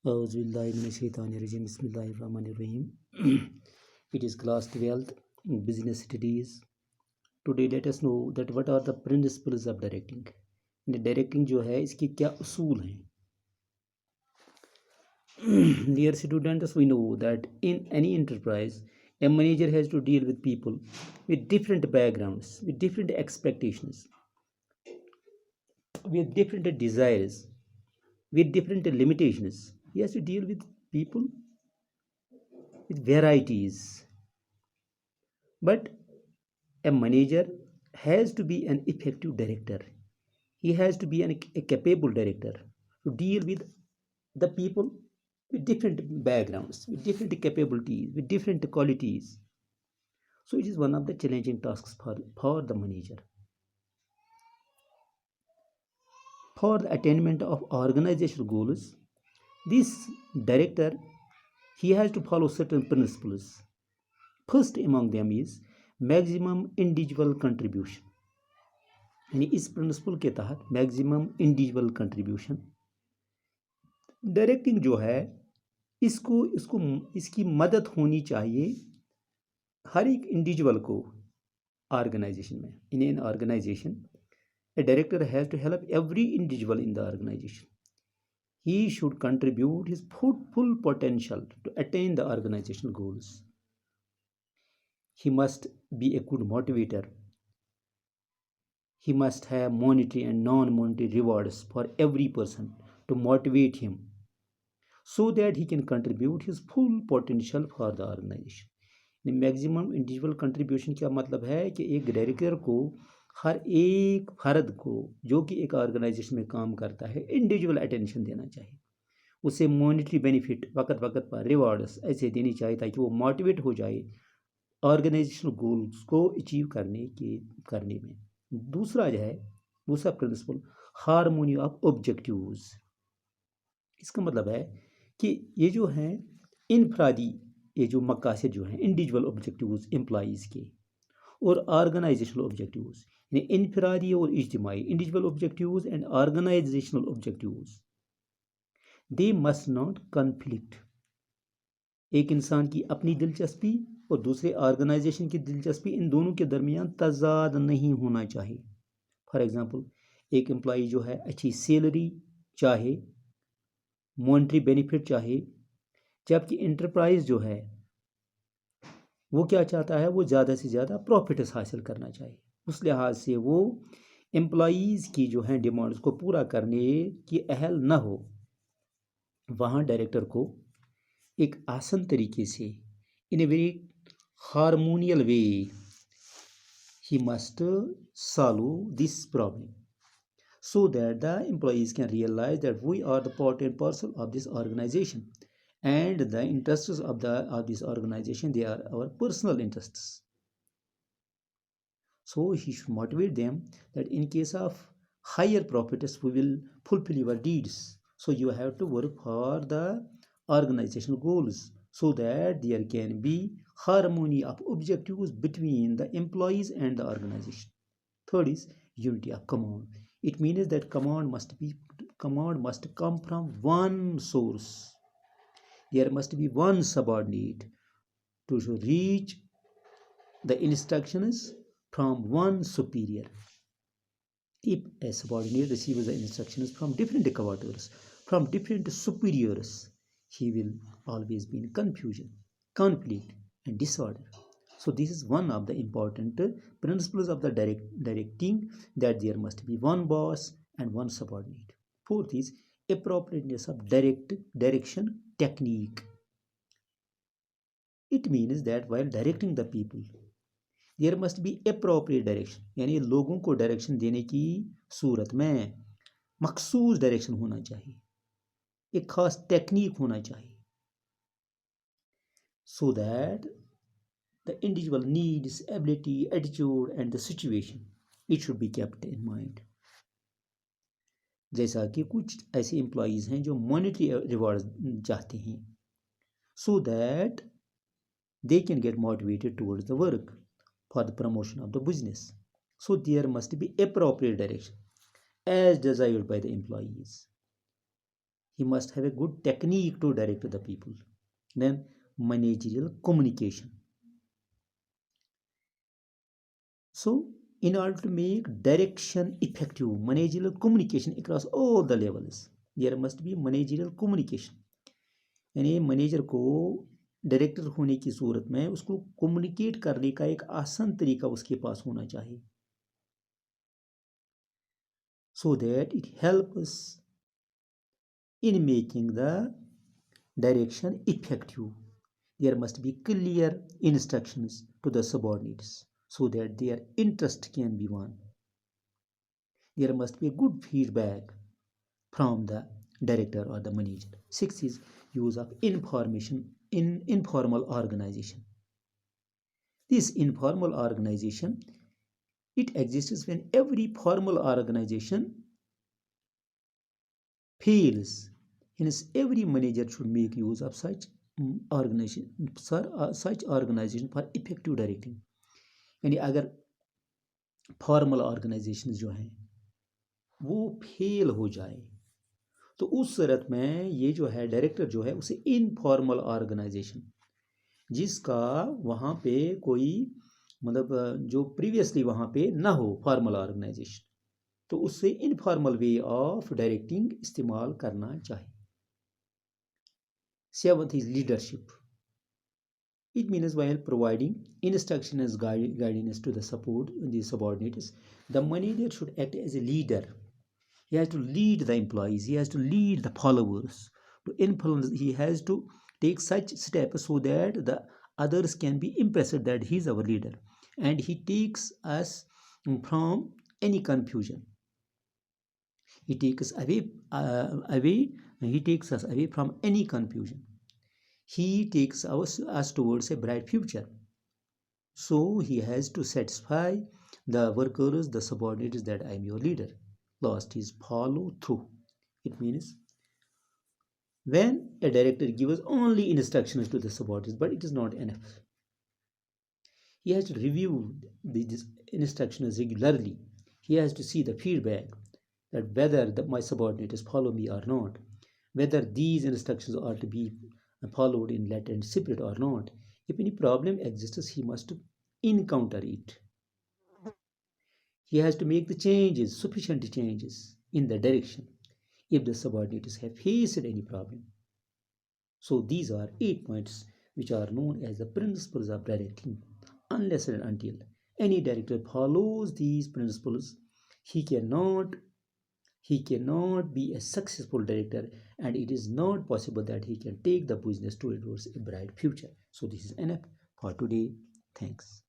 Auzubillahiminash-shaytanir-rajim. Bismillahir-rahmanir-rahim. It is class 12th business studies. Today let us know that what are the principles of directing. Directing जो है इसके क्या उसूल हैं. Dear students, we know that in any enterprise, a manager has to deal with people with different backgrounds, with different expectations, with different desires, with different limitations. He has to deal with people with varieties. But a manager has to be an effective director. He has to be a capable director to deal with the people with different backgrounds, with different capabilities, with different qualities. So it is one of the challenging tasks for the manager. For the attainment of organizational goals, this director, he has to follow certain principles. First among them is maximum individual contribution, यानी इस principal के तहत maximum individual contribution. Directing जो है इसकी मदद होनी चाहिए हर एक इंडिविजुअल को ऑर्गेनाइजेशन में. In an organisation a director has to help every individual in the organisation. He should contribute his full potential to attain the organisational goals. He must be a good motivator. He must have monetary and non-monetary rewards for every person to motivate him so that he can contribute his full potential for the organization. Maximum individual contribution का मतलब है कि एक director को हर एक फर्द को जो कि एक ऑर्गेनाइजेशन में काम करता है इंडिविजुअल अटेंशन देना चाहिए. उसे मॉनिटरी बेनिफिट वक्त वक्त पर रिवार्ड्स ऐसे देनी चाहिए ताकि वो मोटिवेट हो जाए ऑर्गेनाइजेशनल गोल्स को अचीव करने में. दूसरा जो है दूसरा प्रिंसिपल हार्मोनी ऑफ ऑब्जेक्टिव्स. इसका मतलब है कि ये जो हैं इनफरादी ये जो मकासद जो हैं इंडिविजुअल ऑब्जेक्टिव्स एम्प्लॉइज़ के और ऑर्गेनाइजेशनल ऑब्जेक्टिव्स, यानी इनफरादी और इज्तिमाई individual objectives and organisational objectives, they must not conflict. एक इंसान की अपनी दिलचस्पी और दूसरे ऑर्गेनाइजेशन की दिलचस्पी, इन दोनों के दरमियान तजाद नहीं होना चाहिए. फॉर एग्जांपल एक एम्प्लॉई जो है अच्छी सैलरी चाहे, मॉनिटरी बेनिफिट चाहे, जबकि एंटरप्राइज जो है वो क्या चाहता है, वो ज़्यादा से ज़्यादा प्रॉफिट्स हासिल करना चाहिए. उस लिहाज से वो एम्प्लॉइज़ की जो है डिमांड्स को पूरा करने की अहल न हो. वहाँ डायरेक्टर को एक आसान तरीके से in a very harmonious way he must solve this problem so that the employees can realize that we are the part and parcel of this organization and the interests of this organization, they are our personal interests. So he should motivate them that in case of higher profits we will fulfill your deeds, so you have to work for the organizational goals so that there can be harmony of objectives between the employees and the organization. Third is unity of command. It means that command must come from one source. There must be one subordinate to reach the instructions from one superior. If a subordinate receives the instructions from different quarters, from different superiors, he will always be in confusion, conflict and disorder. So this is one of the important principles of the directing, that there must be one boss and one subordinate. Fourth is appropriateness of direction technique. It means that while directing the people, there must be appropriate direction, यानी लोगों को direction देने की सूरत में मखसूस direction होना चाहिए, एक खास टेक्निक होना चाहिए, so that the individual needs, ability, attitude and the situation, it should be kept in mind. जैसा कि कुछ ऐसे एम्प्लॉइज हैं जो मॉनिटरी रिवॉर्ड चाहते हैं, so that they can get motivated towards the work for the promotion of the business. So there must be appropriate direction as desired by the employees. He must have a good technique to direct the people. Then managerial communication. So in order to make direction effective, managerial communication across all the levels, there must be managerial communication. यानी manager को director होने की सूरत में उसको communicate करने का एक आसान तरीका उसके पास होना चाहिए, so that it helps in making the direction effective. There must be clear instructions to the subordinates so that their interest can be won. There must be good feedback from the director or the manager. 6 is use of information in informal organization. This informal organization, it exists when every formal organization fails. Hence every manager should make use of such organization for effective directing. यानी अगर formal organisation जो हैं वो fail हो जाए तो उस सूरत में ये जो है डायरेक्टर जो है उसे इनफॉर्मल ऑर्गेनाइजेशन, जिसका वहाँ पे कोई मतलब जो प्रीवियसली वहाँ पे ना हो फॉर्मल ऑर्गेनाइजेशन, तो उससे इनफॉर्मल वे ऑफ डायरेक्टिंग इस्तेमाल करना चाहिए. 7th is leadership. It means while providing instruction as guidance to the subordinates, the manager should act as a leader. He has to lead the employees, he has to lead the followers, to influence. He has to take such steps so that the others can be impressed that he is our leader, and he takes us from any confusion. He takes he takes us away from any confusion. He takes us towards a bright future. So he has to satisfy the workers, the subordinates, that I am your leader. Last is follow through. It means when a director gives only instructions to the subordinates, but it is not enough. He has to review these instructions regularly. He has to see the feedback that whether my subordinates follow me or not, whether these instructions are to be followed in letter and spirit or not. If any problem exists, he must encounter it. He has to make the changes, sufficient changes in the direction if the subordinates have faced any problem. So these are 8 points which are known as the principles of directing. Unless and until any director follows these principles, he cannot be a successful director, and it is not possible that he can take the business towards a bright future. So this is enough for today. Thanks.